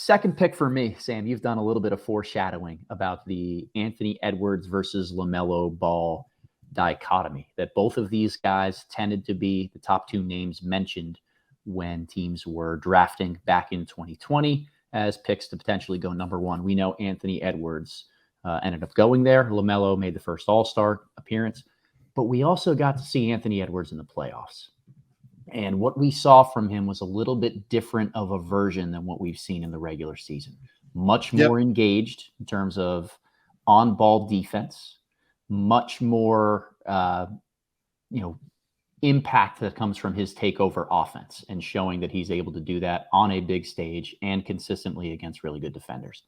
Second pick for me, Sam, you've done a little bit of foreshadowing about the Anthony Edwards versus LaMelo Ball dichotomy, that both of these guys tended to be the top two names mentioned when teams were drafting back in 2020 as picks to potentially go number one. We know Anthony Edwards ended up going there. LaMelo made the first All-Star appearance, but we also got to see Anthony Edwards in the playoffs. And what we saw from him was a little bit different of a version than what we've seen in the regular season. Much more engaged in terms of on-ball defense, much more, impact that comes from his takeover offense and showing that he's able to do that on a big stage and consistently against really good defenders.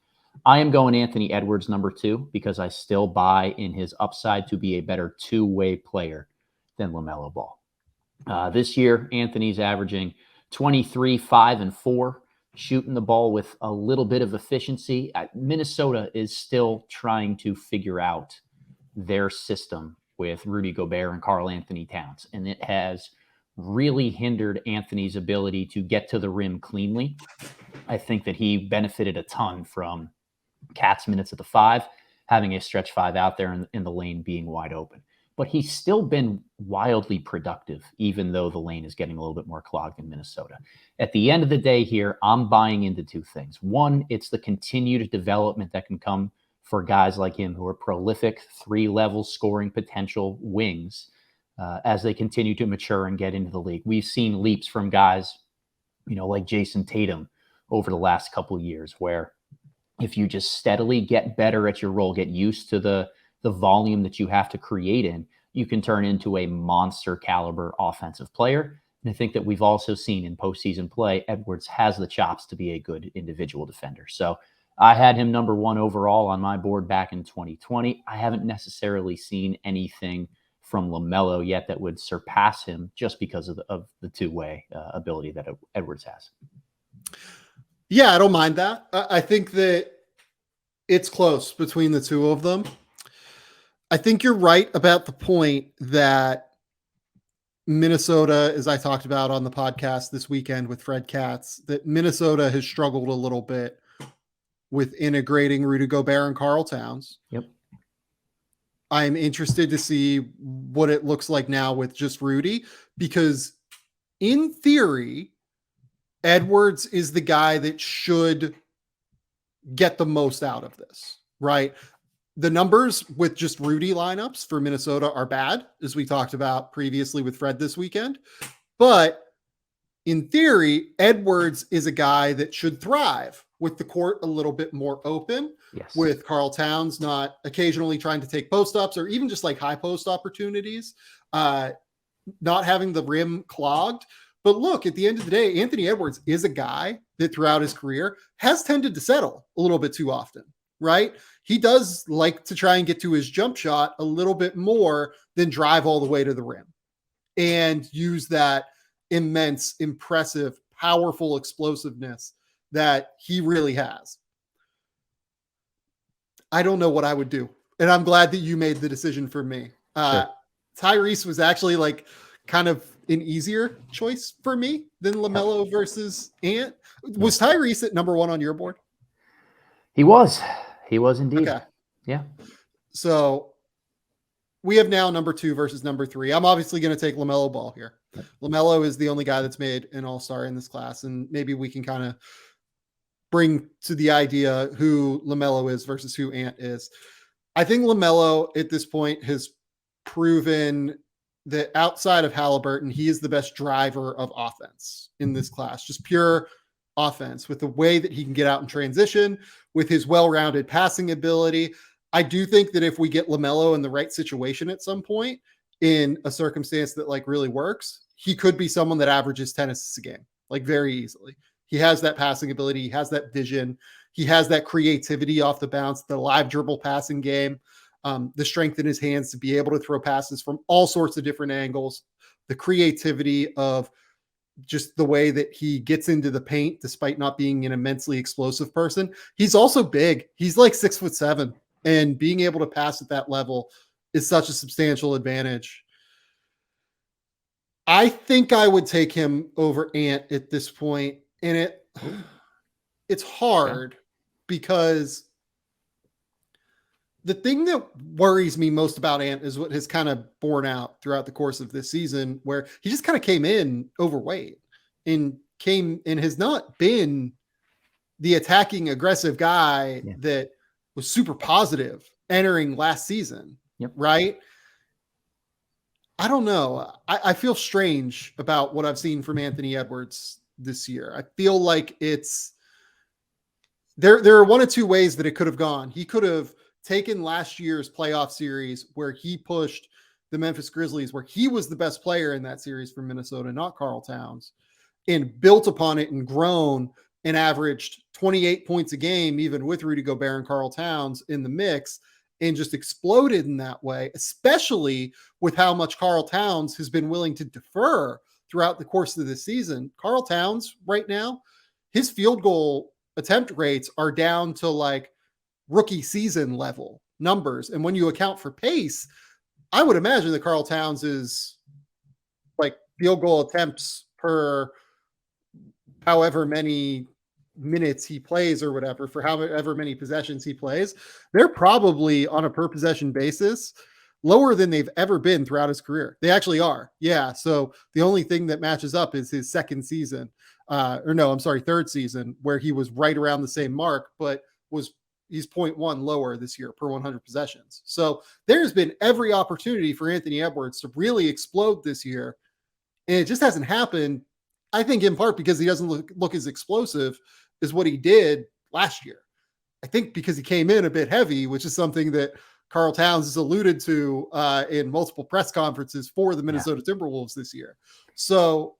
I am going Anthony Edwards number 2 because I still buy in his upside to be a better two-way player than LaMelo Ball. This year, Anthony's averaging 23, 5, and 4, shooting the ball with a little bit of efficiency. Minnesota is still trying to figure out their system with Rudy Gobert and Karl Anthony Towns, and it has really hindered Anthony's ability to get to the rim cleanly. I think that he benefited a ton from Cat's minutes at the 5, having a stretch 5 out there in the lane being wide open. But he's still been wildly productive, even though the lane is getting a little bit more clogged in Minnesota. At the end of the day here, I'm buying into two things. One, it's the continued development that can come for guys like him who are prolific, 3-level scoring potential wings as they continue to mature and get into the league. We've seen leaps from guys, like Jason Tatum over the last couple of years, where if you just steadily get better at your role, get used to the volume that you have to create in, you can turn into a monster caliber offensive player. And I think that we've also seen in postseason play, Edwards has the chops to be a good individual defender. So I had him number 1 overall on my board back in 2020. I haven't necessarily seen anything from LaMelo yet that would surpass him just because of the two-way ability that Edwards has. Yeah, I don't mind that. I think that it's close between the two of them. I think you're right about the point that Minnesota, as I talked about on the podcast this weekend with Fred Katz, that Minnesota has struggled a little bit with integrating Rudy Gobert and Karl Towns. Yep. I'm interested to see what it looks like now with just Rudy, because in theory, Edwards is the guy that should get the most out of this, right? The numbers with just Rudy lineups for Minnesota are bad, as we talked about previously with Fred this weekend. But in theory, Edwards is a guy that should thrive with the court a little bit more open, yes, with Karl Towns not occasionally trying to take post-ups or even just like high post opportunities, not having the rim clogged. But look, at the end of the day, Anthony Edwards is a guy that throughout his career has tended to settle a little bit too often, right? He does like to try and get to his jump shot a little bit more than drive all the way to the rim and use that immense, impressive, powerful explosiveness that he really has. I don't know what I would do. And I'm glad that you made the decision for me. Sure. Tyrese was actually like kind of an easier choice for me than LaMelo versus Ant. Was Tyrese at number 1 on your board? He was indeed. Okay. Yeah. So we have now number 2 versus number 3. I'm obviously going to take LaMelo Ball here. LaMelo is the only guy that's made an all-star in this class. And maybe we can kind of bring to the idea who LaMelo is versus who Ant is. I think LaMelo at this point has proven that outside of Halliburton, he is the best driver of offense in this class, just pure offense with the way that he can get out in transition, with his well-rounded passing ability. I do think that if we get LaMelo in the right situation at some point in a circumstance that like really works, he could be someone that averages 10 assists a game, like very easily. He has that passing ability. He has that vision. He has that creativity off the bounce, the live dribble passing game, the strength in his hands to be able to throw passes from all sorts of different angles, the creativity of just the way that he gets into the paint, despite not being an immensely explosive person. He's also big. He's like 6'7", and being able to pass at that level is such a substantial advantage. I think I would take him over Ant at this point. And it's hard because the thing that worries me most about Ant is what has kind of borne out throughout the course of this season, where he just kind of came in overweight and has not been the attacking aggressive guy that was super positive entering last season. Yep. Right. I don't know. I feel strange about what I've seen from Anthony Edwards this year. I feel like there are one of two ways that it could have gone. He could have taken last year's playoff series where he pushed the Memphis Grizzlies, where he was the best player in that series for Minnesota, not Karl Towns, and built upon it and grown and averaged 28 points a game, even with Rudy Gobert and Karl Towns in the mix, and just exploded in that way, especially with how much Karl Towns has been willing to defer throughout the course of the season. Karl Towns right now, his field goal attempt rates are down to like rookie season level numbers. And when you account for pace, I would imagine that Karl Towns is like field goal attempts per however many minutes he plays or whatever, for however many possessions he plays, they're probably on a per possession basis lower than they've ever been throughout his career. They actually are. Yeah. So the only thing that matches up is his third season, where he was right around the same mark, but he's 0.1 lower this year per 100 possessions. So there's been every opportunity for Anthony Edwards to really explode this year. And it just hasn't happened. I think in part because he doesn't look as explosive as what he did last year. I think because he came in a bit heavy, which is something that Karl Towns has alluded to in multiple press conferences for the Minnesota Timberwolves this year. So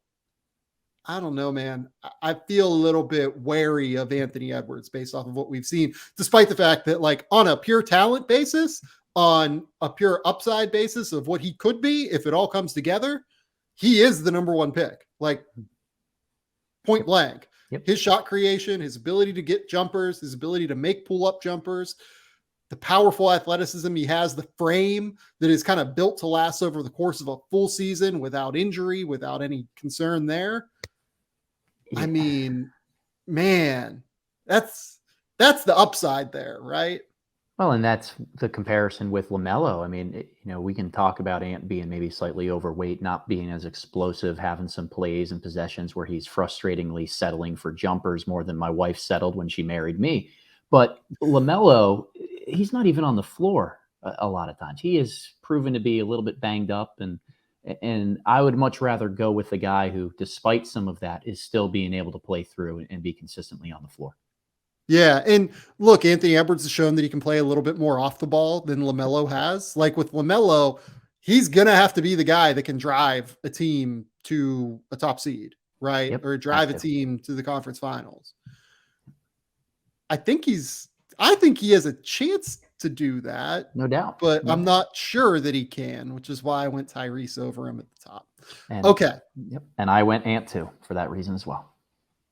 I don't know, man. I feel a little bit wary of Anthony Edwards based off of what we've seen, despite the fact that, like, on a pure talent basis, on a pure upside basis of what he could be, if it all comes together, he is the number one pick, like point blank. Yep. His shot creation, his ability to get jumpers, his ability to make pull-up jumpers, the powerful athleticism he has, the frame that is kind of built to last over the course of a full season without injury, without any concern there. Yeah. I mean, man, that's the upside there, right? Well, and that's the comparison with LaMelo. I mean, we can talk about Ant being maybe slightly overweight, not being as explosive, having some plays and possessions where he's frustratingly settling for jumpers more than my wife settled when she married me. But LaMelo, he's not even on the floor a lot of times. He is proven to be a little bit banged up, and I would much rather go with the guy who, despite some of that, is still being able to play through and be consistently on the floor. Yeah. And look, Anthony Edwards has shown that he can play a little bit more off the ball than LaMelo has. Like with LaMelo, he's going to have to be the guy that can drive a team to a top seed, right? Yep, or drive a team to the conference finals. I think he has a chance to do that. No doubt. But I'm not sure that he can, which is why I went Tyrese over him at the top. And, okay. Yep. And I went Ant too for that reason as well.